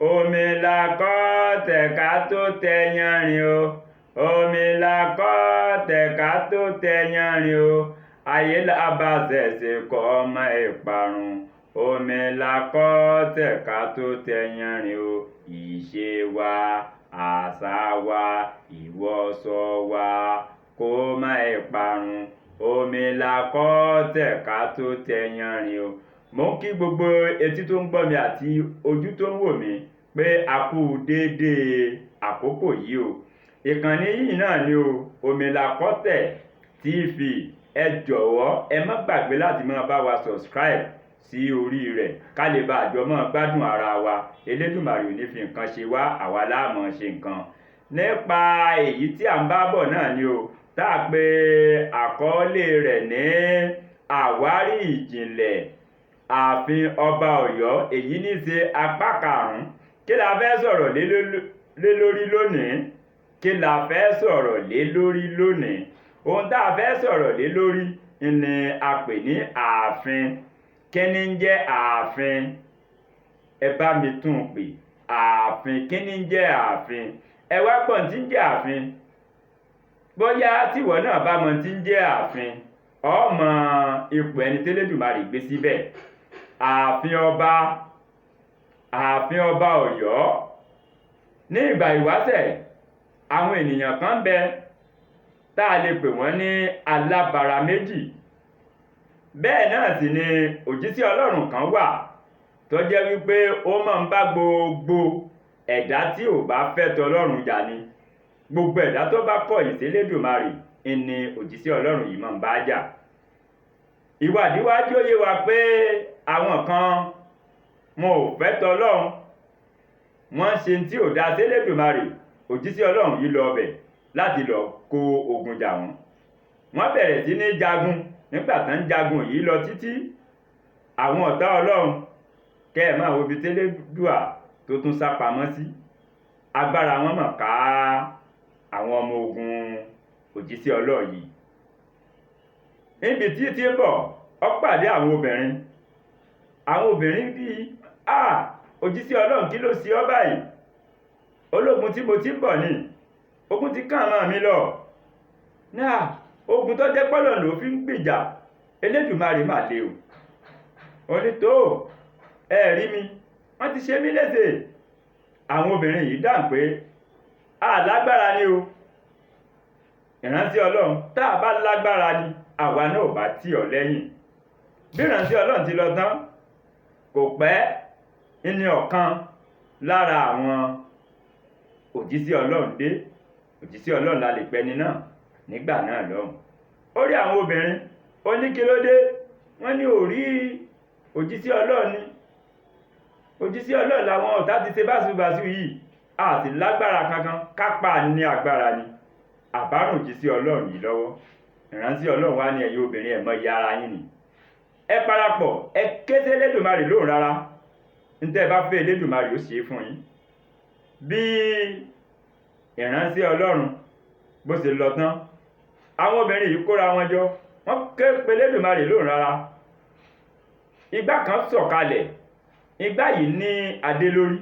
omi la kọ́ tẹ̀ka tó tẹ yanrìn o omi la kọ́ tẹ̀ka tó tẹ yanrìn o ayé la bá ṣẹ̀ṣẹ̀ kọ́ ọmọ ìparun omi la kọ́ tẹ̀ka tó tẹ yanrìn o ìṣe wa àṣà wa ìwọṣọ wa kó má ìparun omi la kọ́ tẹ̀ka tó tẹ yanrìn o. Mo ń kí gbogbo etí tó ń gbọ́ mi àti ojú tó ń wò mí pé a kú déédéé àkókò yìí o. Ìkànnì yìí náà ni o, Omilakọ̀tẹ̀ TV. Ẹ jọ̀wọ́ ẹ má gbàgbé láti máa bá wa subscribe sí orí rẹ̀ ká lè bá àjọ máa gbádùn ara wa. Elédùmarè ò ní fi nǹkan ṣe wá, àwa la máa ṣe nǹkan. Nípa èyí tí à ń bá bọ̀ náà ni o, tá a pè àkọlé rẹ̀ ní Àwárí ìjìnlẹ̀ Àfin ọba Ọ̀yọ́, èyí ní ṣe apá karùn-ún. Kí la fẹ́ sọ̀rọ̀ lé lórí lónìí? Kí la fẹ́ sọ̀rọ̀ lé lórí lónìí? Ohun tá a fẹ́ sọ̀rọ̀ lé lórí ni a pè ní ààfin. Kí ni ń jẹ́ ààfin? Ẹ bá mi tún un pè. Ààfin, kí ni ń jẹ́ ààfin? Ẹ wá gbọ́n tí ń jẹ́ ààfin. Bóyá tìwọ náà bá mọ tí ń jẹ́ ààfin, o mọ ipò ẹni tẹ́lẹ̀dùmarè gbé síbẹ̀. Ààfin ọba Ọ̀yọ́. Ní ìgbà ìwáṣẹ̀, àwọn ènìyàn kan bẹ tá a lè pè wọ́n ní alábara méjì. Bẹ́ẹ̀ náà sì ni òjíṣẹ́ Ọlọ́run kan wà tó jẹ́ wípé ó máa ń bá gbogbo ẹ̀dá tí ò bá fẹ́ tọlọ́run jà ni. Gbogbo ẹ̀dá tó bá kọ̀yìn sí Elédùmarè ni òjíṣẹ́ Ọlọ́run yìí máa ń bá jà. Ìwádìí wá jẹ́ ó yé wa pé àwọn kan wọn ò fẹ́ tọlọ́run, wọ́n ṣe tí ò dá sí Elédùmarè. Òjíṣẹ́ Ọlọ́run yìí lọ ọbẹ̀ láti lọ kó ogun jà wọ́n. Wọ́n bẹ̀rẹ̀ sí ní jagun. Nígbà tán jagun yìí lọ títí, àwọn ọ̀tá Ọlọ́run kẹ́ ẹ̀ máa wo ibi tẹ́lẹ̀dùà tó tún sá pamọ́ sí. Agbára wọn mọ̀ ká àwọn ọmọ ogun òjíṣẹ́ Ọlọ́run yìí. Níbi tí tí ń bọ̀, ó pàdé àwọn obìnrin. Àwọn obìnrin bíi òjíṣẹ́ Ọlọ́run kí ló ṣe ọ́ báyìí? Ológun tí mo ti ń bọ̀ ni, ogun ti kàn mọ́ mi lọ. Ogun tó jẹ́ pọ́lọ̀ ló fi ń gbìjà, Elédùmarè mà lé o. Ó ní tó ẹ rí mi, wọ́n ti ṣe mí léṣe. Àwọn obìnrin yìí dáhùn pé lágbára ni o. Ìránṣẹ́ Ọlọ́run tá a bá lágbára ni àwa náà bá tì ọ́ lẹ́yìn. Bí ìránṣẹ́ Ọlọ́run ti lọ tán, kò pẹ́ ní ọ̀kan lára àwọn òjíṣẹ́ Ọlọ́run dé. Òjíṣẹ́ Ọlọ́run la lè pẹ́ ni náà nígbà náà lọ́hùn. Ó rí àwọn obìnrin, ó ní kí ló dé? Wọ́n ní ò rí òjíṣẹ́ Ọlọ́run ni. Òjíṣẹ́ Ọlọ́run làwọn ọ̀tá ti ṣe báṣubàṣu yìí, a sì lágbára kankan, kápá ní agbára ni. Àbárùn òjíṣẹ́ Ọlọ́run yìí lọ́wọ́. Ìránṣẹ́ Ọlọ́run wá ní ẹ̀yin obìnrin ẹ̀ mọ iye ara yín ni. Ẹ parapọ̀, ẹ ké sí Elédùmarè lóhùn rárá. Ní tẹ́ ẹ bá fẹ́ Elédùmarè ó ṣe é fún yín. Bí ìránṣẹ́ Ọlọ́run bó ṣe lọ tán, àwọn obìnrin yìí kóra wọn jọ, wọ́n ké pe Elédùmarè lóhùn rárá. Igbá kan sọ̀kalẹ̀, igbá yìí ní adé lórí.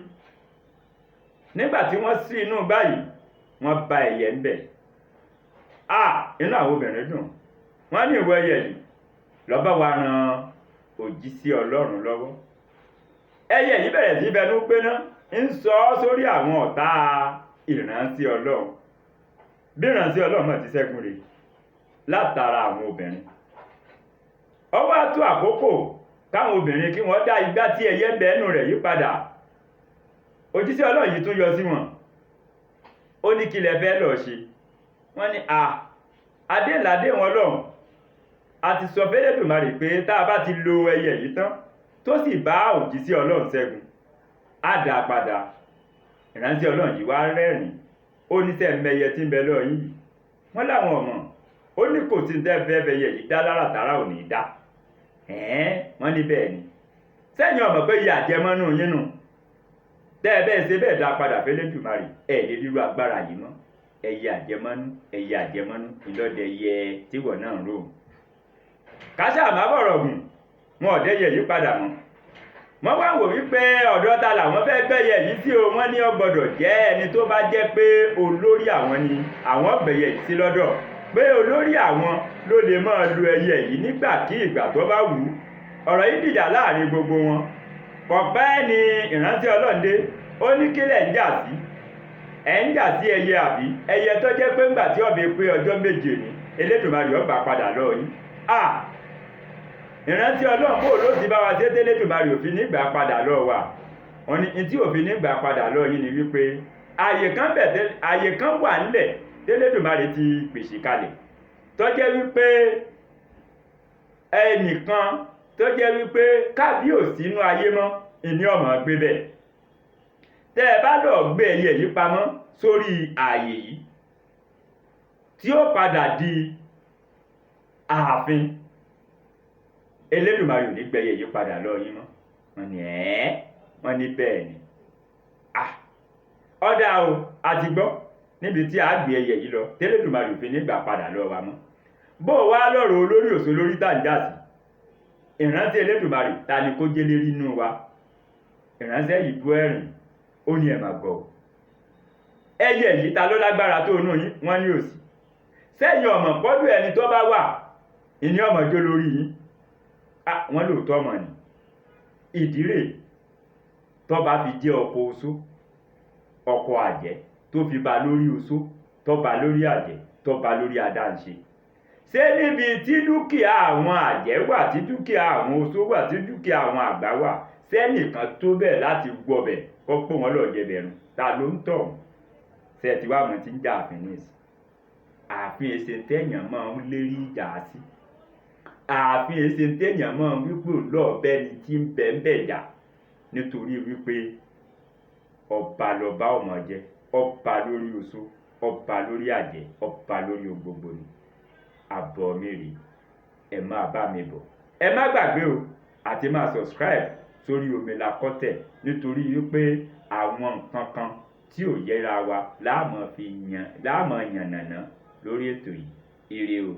Nígbà tí wọ́n ṣí inú igbá yìí, wọ́n bá ẹyẹ ń bẹ̀. Inú àwọn obìnrin dùn. Wọ́n ní ìwọ ẹyẹ yìí lọ bá wa ran òjíṣẹ́ Ọlọ́run lọ́wọ́. Ẹyẹ yìí bẹ̀rẹ̀ sí bẹnu gbéná, ń sọ sórí àwọn ọ̀tá ìránṣẹ́ Ọlọ́run. Bí ìránṣẹ́ Ọlọ́run náà ti ṣẹ́gun rẹ̀ látara àwọn obìnrin. Ó wá tó àkókò káwọn obìnrin kí wọ́n dá igbá tí ẹyẹ ń bẹ ẹnu rẹ̀ yí padà. Òjíṣẹ́ Ọlọ́run yìí tún yọ sí wọn. Ó ní kí lẹ fẹ́ lọ ṣe? Wọ́n ní adéládé wọn lọ́hùn. A ti sọ f'Elédùmarè pé tá a bá ti lo ẹyẹ yìí tán tó sì bá òjíṣẹ́ Ọlọ́run ṣẹ́gun, á dá a padà. Ìránṣẹ́ Ọlọ́run yìí wá rẹ́rìn-ín. Ó ní sẹ́ mẹyẹ tí ń bẹ lọ́ọ̀ yìí. Wọ́n láwọn ọmọ. Ó ní kò sí tẹ́ fẹ́ fẹyẹ yìí dá lára tààrà ò ní dá. Wọ́n ní bẹ́ẹ̀ ni. Sẹ́yìn ọmọ pé iye àjẹmọ́nú yín nù. Tẹ́ ẹ bẹ́ẹ̀ ṣe bẹ́ẹ̀ dá padà f'Elédùmarè, ẹ̀ lè rírú agbára yìí mọ́. Ẹyẹ àjẹmọ́nú ìlọ́dẹ yẹ tíwọ̀ náà rò. Káṣá má bọ̀rọ̀ gùn, wọn ò dẹ́yẹ yìí padà mọ́. wọ́n wá wò wípé ọ̀dọ̀ ta làwọn fẹ́ gbẹ́yẹ yìí sí o, wọ́n ní ó gbọ́dọ̀ jẹ́ ẹni tó bá jẹ́ pé olórí àwọn ni àwọn gbẹ́yẹ yìí sí lọ́dọ̀, pé olórí àwọn ló lè máa lu ẹyẹ yìí nígbàkígbà tó bá wù ú. ọ̀rọ̀ yìí dìjà láàrin gbogbo wọn. kọ̀pẹ́ ni ìránṣẹ́ Ọlọ́run dé, ó ní kílẹ̀ ń jà sí, ẹ̀ ń jà sí ẹyẹ àbí ẹyẹ tó jẹ́ pé ńgbà tí ọ̀bẹ pé ọjọ́ méje ni Elédùmarè ó gbà padà lọ yín. ìrántí Ọlọ́run bó ló ti bá wa ṣe tẹ́lẹ̀dùmarè òfin nígbà padà lọ wa. wọ́n ní tí òfin nígbà padà lọ yín ni wípé àyè kan wà nílẹ̀ tẹ́lẹ̀dùmarè ti pèsè kalẹ̀ tó jẹ́ wípé ẹnìkan tó jẹ́ wípé kábíyèsí inú ayé mọ́ ìní ọmọ gbé bẹ́ẹ̀. tẹ́ ẹ bá lọ gbé ẹyẹ yìí pamọ́ sórí ààyè yìí tí ó padà di ààfin, Elédùmarè ò ní gbẹ́yẹ yìí padà lọ yín mọ́. wọ́n ní bẹ́ẹ̀ ni. ọ̀dà o àti gbọ́ níbi tí a gbé ẹyẹ yìí lọ tẹ́lẹ̀dùmarè òfin nígbà padà lọ wa mọ́. bó o wá lọ́rọ̀ olórí òṣò lórí tàǹjà sí, ìrántí Elédùmarè ta ni kó jẹ́ lérí inú wa. ìránṣẹ́ yìí bú ẹ̀rìn, ó ní ẹ̀ máa gbọ́ o. ẹyẹ yìí ta ló lágbára tó inú yín? wọ́n ní òsì. sẹ́yìn ọmọ pọ́dù ẹni tó bá wà ìní ọmọ jó lórí yín. wọ́n lóòótọ́ ọmọ ni. ìdírè tó bá fi jẹ́ ọkọ oṣó, ọkọ àjẹ́ tó fi ba lórí oṣó, tó ba lórí àjẹ́, tó ba lórí adáǹṣe. ṣé níbi tí dúkìá àwọn àjẹ́ wà, tí dúkìá àwọn oṣó wà, tí dúkìá àwọn àgbà wà, sẹ́nìkan tó bẹ́ẹ̀ láti gbọ́bẹ̀ kó pé wọ́n lọ jẹ bẹ̀rù? ta ló ń tọ̀? ṣe ti wá mọ̀ tí ń jà Àfin nìsí. Àfin èsè tẹ̀yàn máa ń lérí ìjà sí. Àfin èsè tẹ̀yàn máa ń wípé lọ́ọ̀bẹ ni tí ń bẹ̀ ń bẹ̀ jà, nítorí wípé ọba lọba ọmọ jẹ, ọba lórí oṣó, ọba lórí àjẹ́, ọba lórí gbogbo ni. àbọ̀ mi rèé, ẹ máa bá mi bọ̀. ẹ má gbàgbé o àti máa subscribe sórí Omila Kọ́tẹ̀, nítorí wípé àwọn nǹkan kan tí ò yẹra wa láàmọ̀ yànnàná lórí ètò yìí. Ire o.